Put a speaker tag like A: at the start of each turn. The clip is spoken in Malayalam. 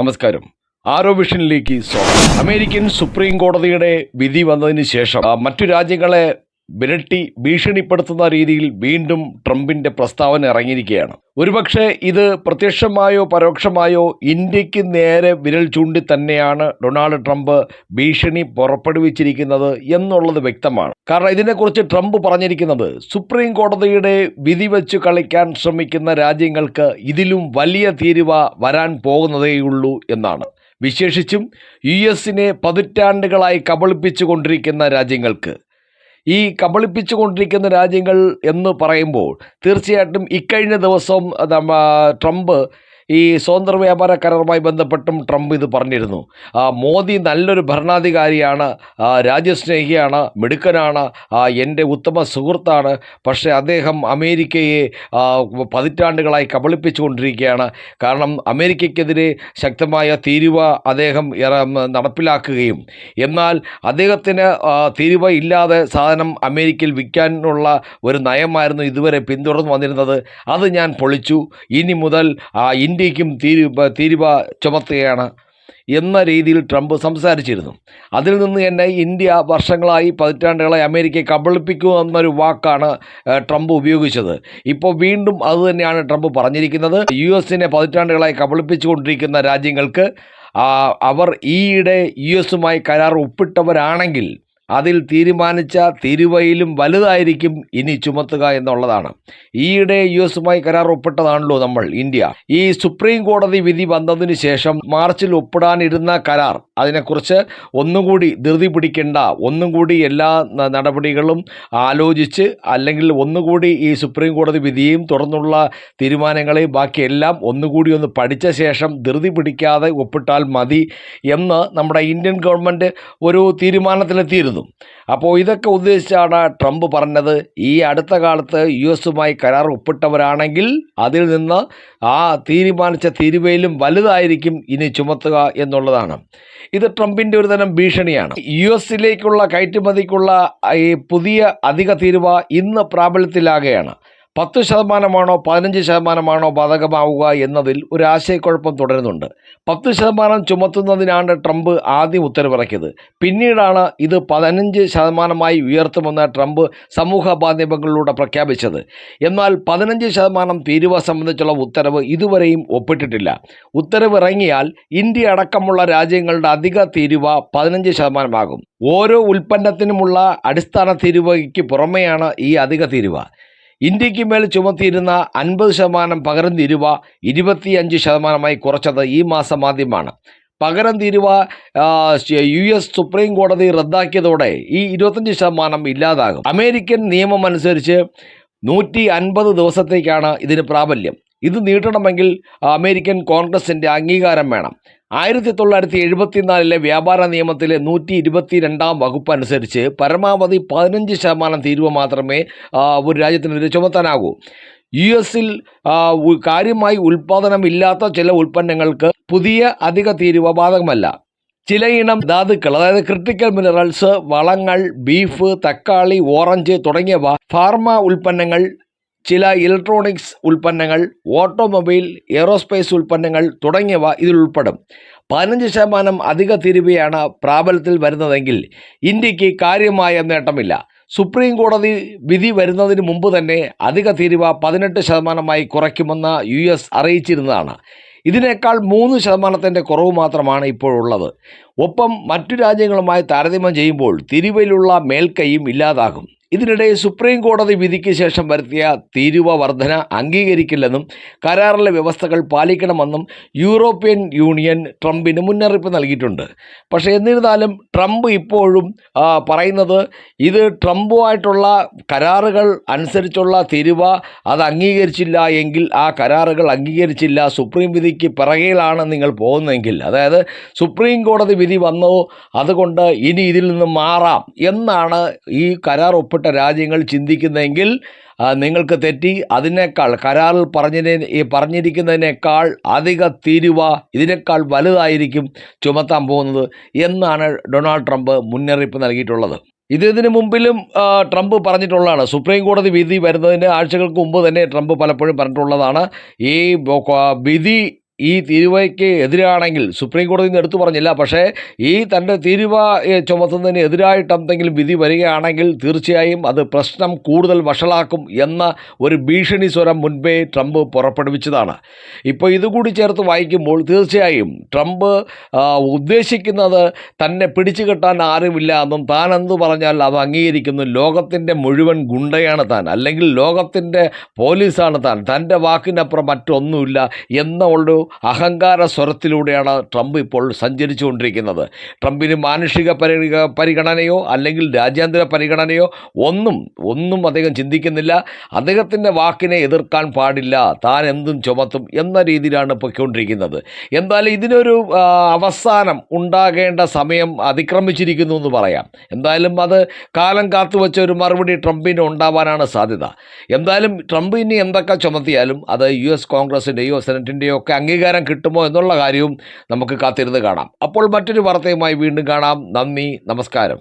A: നമസ്കാരം. ആരോ വിഷനിലേക്ക് സ്വാഗതം. അമേരിക്കൻ സുപ്രീം കോടതിയുടെ വിധി വന്നതിന് ശേഷം മറ്റു രാജ്യങ്ങളെ വിരട്ടി ഭീഷണിപ്പെടുത്തുന്ന രീതിയിൽ വീണ്ടും ട്രംപിന്റെ പ്രസ്താവന ഇറങ്ങിയിരിക്കുകയാണ്. ഒരുപക്ഷെ ഇത് പ്രത്യക്ഷമായോ പരോക്ഷമായോ ഇന്ത്യക്ക് നേരെ വിരൽ ചൂണ്ടി തന്നെയാണ് ഡൊണാൾഡ് ട്രംപ് ഭീഷണി പുറപ്പെടുവിച്ചിരിക്കുന്നത് എന്നുള്ളത് വ്യക്തമാണ്. കാരണം ഇതിനെക്കുറിച്ച് ട്രംപ് പറഞ്ഞിരിക്കുന്നത് സുപ്രീം കോടതിയുടെ വിധി വെച്ച് കളിക്കാൻ ശ്രമിക്കുന്ന രാജ്യങ്ങൾക്ക് ഇതിലും വലിയ തീരുവ വരാൻ പോകുന്നതേയുള്ളൂ എന്നാണ്. വിശേഷിച്ചും US-നെ പതിറ്റാണ്ടുകളായി കബളിപ്പിച്ചുകൊണ്ടിരിക്കുന്ന രാജ്യങ്ങൾക്ക്. ഈ കബളിപ്പിച്ചുകൊണ്ടിരിക്കുന്ന രാജ്യങ്ങൾ എന്ന് പറയുമ്പോൾ തീർച്ചയായിട്ടും ഇക്കഴിഞ്ഞ ദിവസം ട്രംപ് ഈ സ്വതന്ത്ര വ്യാപാര കരാറുമായി ബന്ധപ്പെട്ടും ട്രംപ് ഇത് പറഞ്ഞിരുന്നു. മോദി നല്ലൊരു ഭരണാധികാരിയാണ്, രാജ്യസ്നേഹിയാണ്, മിടുക്കനാണ്, എൻ്റെ ഉത്തമ സുഹൃത്താണ്. പക്ഷേ അദ്ദേഹം അമേരിക്കയെ പതിറ്റാണ്ടുകളായി കബളിപ്പിച്ചുകൊണ്ടിരിക്കുകയാണ്. കാരണം അമേരിക്കയ്ക്കെതിരെ ശക്തമായ തീരുവ അദ്ദേഹം നടപ്പിലാക്കുകയും എന്നാൽ അദ്ദേഹത്തിന് തീരുവ ഇല്ലാതെ സാധനം അമേരിക്കയിൽ വിൽക്കാനുള്ള ഒരു നയമായിരുന്നു ഇതുവരെ പിന്തുടർന്നു വന്നിരുന്നത്. അത് ഞാൻ പൊളിച്ചു, ഇനി മുതൽ ഇന്ത്യക്കും തീരുവ ചുമത്തുകയാണ് എന്ന രീതിയിൽ ട്രംപ് സംസാരിച്ചിരുന്നു. അതിൽ നിന്ന് തന്നെ ഇന്ത്യ വർഷങ്ങളായി പതിറ്റാണ്ടുകളായി അമേരിക്കയെ കബളിപ്പിക്കുക എന്നൊരു വാക്കാണ് ട്രംപ് ഉപയോഗിച്ചത്. ഇപ്പോൾ വീണ്ടും അതുതന്നെയാണ് ട്രംപ് പറഞ്ഞിരിക്കുന്നത്. US-നെ പതിറ്റാണ്ടുകളായി കബളിപ്പിച്ചുകൊണ്ടിരിക്കുന്ന രാജ്യങ്ങൾക്ക് അവർ ഈയിടെ US-മായി കരാർ ഒപ്പിട്ടവരാണെങ്കിൽ അതിൽ തീരുമാനിച്ച തീരുവയിലും വലുതായിരിക്കും ഇനി ചുമത്തുക എന്നുള്ളതാണ്. ഈയിടെ US-മായി കരാർ ഒപ്പിട്ടതാണല്ലോ നമ്മൾ ഇന്ത്യ. ഈ സുപ്രീം കോടതി വിധി വന്നതിന് ശേഷം മാർച്ചിൽ ഒപ്പിടാനിരുന്ന കരാർ, അതിനെക്കുറിച്ച് ഒന്നുകൂടി ധൃതി പിടിക്കേണ്ട, ഒന്നും കൂടി എല്ലാ നടപടികളും ആലോചിച്ച് അല്ലെങ്കിൽ ഒന്നുകൂടി ഈ സുപ്രീം കോടതി വിധിയും തുടർന്നുള്ള തീരുമാനങ്ങളെയും ബാക്കിയെല്ലാം ഒന്നുകൂടി ഒന്ന് പഠിച്ച ശേഷം ധൃതി പിടിക്കാതെ ഒപ്പിട്ടാൽ മതി എന്ന് നമ്മുടെ ഇന്ത്യൻ ഗവൺമെൻറ് ഒരു തീരുമാനത്തിലെത്തിയിരുന്നു. അപ്പോൾ ഇതൊക്കെ ഉദ്ദേശിച്ചാണ് ട്രംപ് പറഞ്ഞത്, ഈ അടുത്ത കാലത്ത് US-മായി കരാർ ഒപ്പിട്ടവരാണെങ്കിൽ അതിൽ നിന്ന് തീരുമാനിച്ച തീരുവയിലും വലുതായിരിക്കും ഇനി ചുമത്തുക എന്നുള്ളതാണ്. ഇത് ട്രംപിൻ്റെ ഒരു തരം ഭീഷണിയാണ്. US-ലേക്കുള്ള കയറ്റുമതിക്കുള്ള ഈ പുതിയ അധിക തീരുവ ഇന്ന് പ്രാബല്യത്തിലാകുകയാണ്. 10% 15% ബാധകമാവുക എന്നതിൽ ഒരു ആശയക്കുഴപ്പം തുടരുന്നുണ്ട്. 10% ചുമത്തുന്നതിനാണ് ട്രംപ് ആദ്യം ഉത്തരവിറക്കിയത്. പിന്നീടാണ് ഇത് 15% ഉയർത്തുമെന്ന് ട്രംപ് സമൂഹ മാധ്യമങ്ങളിലൂടെ പ്രഖ്യാപിച്ചത്. എന്നാൽ 15% തീരുവ സംബന്ധിച്ചുള്ള ഉത്തരവ് ഇതുവരെയും ഒപ്പിട്ടിട്ടില്ല. ഉത്തരവിറങ്ങിയാൽ ഇന്ത്യ അടക്കമുള്ള രാജ്യങ്ങളുടെ അധിക തീരുവ 15% ആകും. ഓരോ ഉൽപ്പന്നത്തിനുമുള്ള അടിസ്ഥാന തീരുവയ്ക്ക് പുറമെയാണ് ഈ അധിക തീരുവ. ഇന്ത്യക്ക് മേൽ ചുമത്തിയിരുന്ന 50% പകരം തീരുവ 25% കുറച്ചത് ഈ മാസം ആദ്യമാണ്. പകരം തീരുവ US സുപ്രീം കോടതി റദ്ദാക്കിയതോടെ ഈ 25% ഇല്ലാതാകും. അമേരിക്കൻ നിയമം അനുസരിച്ച് 150 ദിവസത്തേക്കാണ് ഇതിന് പ്രാബല്യം. ഇത് നീട്ടണമെങ്കിൽ അമേരിക്കൻ കോൺഗ്രസിൻ്റെ അംഗീകാരം വേണം. 1974 വ്യാപാര നിയമത്തിലെ 122 വകുപ്പ് അനുസരിച്ച് പരമാവധി 15% തീരുവ മാത്രമേ ഒരു രാജ്യത്തിനെതിരെ ചുമത്താനാകൂ. US-ൽ കാര്യമായി ഉൽപ്പാദനമില്ലാത്ത ചില ഉൽപ്പന്നങ്ങൾക്ക് പുതിയ അധിക തീരുവ ബാധകമല്ല. ചിലയിനം ധാതുക്കൾ, അതായത് ക്രിട്ടിക്കൽ മിനറൽസ്, വളങ്ങൾ, ബീഫ്, തക്കാളി, ഓറഞ്ച് തുടങ്ങിയവ, ഫാർമ ഉൽപ്പന്നങ്ങൾ, ചില ഇലക്ട്രോണിക്സ് ഉൽപ്പന്നങ്ങൾ, ഓട്ടോമൊബൈൽ, എയറോസ്പേസ് ഉൽപ്പന്നങ്ങൾ തുടങ്ങിയവ ഇതിൽ ഉൾപ്പെടും. 15% അധിക തീരുവയാണ് പ്രാബല്യത്തിൽ വരുന്നതെങ്കിൽ ഇന്ത്യക്ക് കാര്യമായ നേട്ടമില്ല. സുപ്രീം കോടതി വിധി വരുന്നതിന് മുമ്പ് തന്നെ അധിക തീരുവ 18% കുറയ്ക്കുമെന്ന് US അറിയിച്ചിരുന്നതാണ്. ഇതിനേക്കാൾ 3% കുറവ് മാത്രമാണ് ഇപ്പോഴുള്ളത്. ഒപ്പം മറ്റു രാജ്യങ്ങളുമായി താരതമ്യം ചെയ്യുമ്പോൾ തീരുവയിലുള്ള മേൽക്കൈയും ഇല്ലാതാകും. ഇതിനിടെ സുപ്രീം കോടതി വിധിക്ക് ശേഷം വരുത്തിയ തീരുവ വർധന അംഗീകരിക്കില്ലെന്നും കരാറിലെ വ്യവസ്ഥകൾ പാലിക്കണമെന്നും യൂറോപ്യൻ യൂണിയൻ ട്രംപിന് മുന്നറിയിപ്പ് നൽകിയിട്ടുണ്ട്. പക്ഷേ എന്നിരുന്നാലും ട്രംപ് ഇപ്പോഴും പറയുന്നത് ഇത് ട്രംപുമായിട്ടുള്ള കരാറുകൾ അനുസരിച്ചുള്ള തീരുവ അത് അംഗീകരിച്ചില്ല എങ്കിൽ ആ കരാറുകൾ അംഗീകരിച്ചില്ല, സുപ്രീം വിധിക്ക് പിറകിലാണ് നിങ്ങൾ പോകുന്നതെങ്കിൽ, അതായത് സുപ്രീം കോടതി വിധി വന്നോ അതുകൊണ്ട് ഇനി ഇതിൽ നിന്ന് മാറാം എന്നാണ് ഈ കരാർ ഒപ്പിട്ട രാജ്യങ്ങൾ ചിന്തിക്കുന്നതെങ്കിൽ നിങ്ങൾക്ക് തെറ്റി. അതിനേക്കാൾ കരാറിൽ പറഞ്ഞിരിക്കുന്നതിനേക്കാൾ അധിക തീരുവ ഇതിനേക്കാൾ വലുതായിരിക്കും ചുമത്താൻ പോകുന്നത് എന്നാണ് ഡൊണാൾഡ് ട്രംപ് മുന്നറിയിപ്പ് നൽകിയിട്ടുള്ളത്. ഇതിനു മുമ്പിലും ട്രംപ് പറഞ്ഞിട്ടുള്ളതാണ്. സുപ്രീം കോടതി വിധി വരുന്നതിന് ആഴ്ചകൾക്ക് മുമ്പ് തന്നെ ട്രംപ് പലപ്പോഴും പറഞ്ഞിട്ടുള്ളതാണ്. ഈ വിധി ഈ തീരുവയ്ക്ക് എതിരാണെങ്കിൽ സുപ്രീം കോടതിയിൽ നിന്ന് എടുത്തു പറഞ്ഞില്ല, പക്ഷേ ഈ തൻ്റെ തീരുവ ചുമത്തുന്നതിന് എതിരായിട്ട് എന്തെങ്കിലും വിധി വരികയാണെങ്കിൽ തീർച്ചയായും അത് പ്രശ്നം കൂടുതൽ വഷളാക്കും എന്ന ഒരു ഭീഷണി സ്വരം മുൻപേ ട്രംപ് പുറപ്പെടുവിച്ചതാണ്. ഇപ്പോൾ ഇതുകൂടി ചേർത്ത് വായിക്കുമ്പോൾ തീർച്ചയായും ട്രംപ് ഉദ്ദേശിക്കുന്നത് തന്നെ പിടിച്ചു കെട്ടാൻ ആരുമില്ല എന്നും താൻ എന്ത് പറഞ്ഞാൽ അത് അംഗീകരിക്കുന്നു, ലോകത്തിൻ്റെ മുഴുവൻ ഗുണ്ടയാണ് താൻ, അല്ലെങ്കിൽ ലോകത്തിൻ്റെ പോലീസാണ് താൻ, തൻ്റെ വാക്കിനപ്പുറം മറ്റൊന്നുമില്ല എന്നുള്ള അഹങ്കാര സ്വരത്തിലൂടെയാണ് ട്രംപ് ഇപ്പോൾ സഞ്ചരിച്ചുകൊണ്ടിരിക്കുന്നത്. ട്രംപിന് മാനുഷിക പരിഗണനയോ അല്ലെങ്കിൽ രാജ്യാന്തര പരിഗണനയോ ഒന്നും അദ്ദേഹം ചിന്തിക്കുന്നില്ല. അദ്ദേഹത്തിൻ്റെ വാക്കിനെ എതിർക്കാൻ പാടില്ല, താൻ എന്തും ചുമത്തും എന്ന രീതിയിലാണ് പൊയ്ക്കൊണ്ടിരിക്കുന്നത്. എന്തായാലും ഇതിനൊരു അവസാനം ഉണ്ടാകേണ്ട സമയം അതിക്രമിച്ചിരിക്കുന്നു എന്ന് പറയാം. എന്തായാലും അത് കാലം കാത്തുവെച്ച ഒരു മറുപടി ട്രംപിന് ഉണ്ടാവാനാണ് സാധ്യത. എന്തായാലും ട്രംപ് ഇനി എന്തൊക്കെ ചുമത്തിയാലും അത് US കോൺഗ്രസിൻ്റെയോ സെനറ്റിൻ്റെയോ ഒക്കെ അംഗീകാരം കിട്ടുമോ എന്നുള്ള കാര്യവും നമുക്ക് കാത്തിരുന്ന് കാണാം. അപ്പോൾ മറ്റൊരു വാർത്തയുമായി വീണ്ടും കാണാം. നന്ദി, നമസ്കാരം.